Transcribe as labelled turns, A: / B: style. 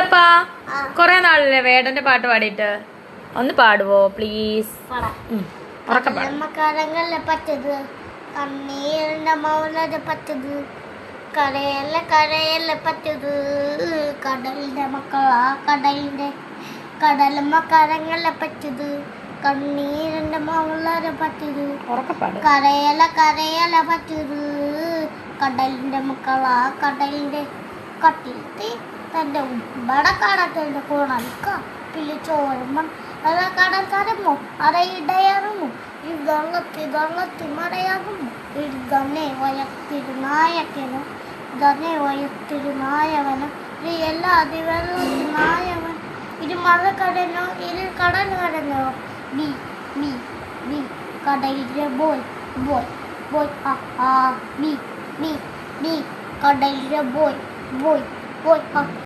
A: കുഞ്ഞപ്പാ കൊറേ നാളല്ലേ വേടന്റെ പാട്ട് പാടിയിട്ട് ഒന്ന് പാടുവോ പ്ലീസ്?
B: കടലമ്മക്കാരങ്ങളെ പറ്റത് കണ്ണീരിന്റെ മൗനത പറ്റത് കരയല്ല കരയല്ല പറ്റത് കടലിന്റെ മക്കളാ കടലിന്റെ കടലമ്മക്കാരങ്ങളെ പറ്റത് കണ്ണീരിന്റെ മൗനത പറ്റത് കരയല കരയല പറ്റത് കടലിന്റെ മക്കളാ കടലിന്റെ കട്ടിലത്തെ തന്റെ ഉമ്മടക്കാടത്തിന്റെ കോണൽക്ക പിളിച്ചോരുമ്പം അത കടൽക്കരമോ അറയിടയറുമോ ഇതള്ളത്തി മറയാകുമോ ഇതന്നെ വയത്തിരുനായകനോ ഇതന്നെ വയത്തിരുനായവനോ ഇത് എല്ലാ അതിവെള്ളത്തിനായവൻ ഇത് മറക്കടനോ ഇത് കടൽ കടനോ നീ നീ നീ കടലിലെ ബോയ് ബോയ് ബോയ് നീ നീ നീ കടലിലെ ബോയ് ബോയ് ബോയ്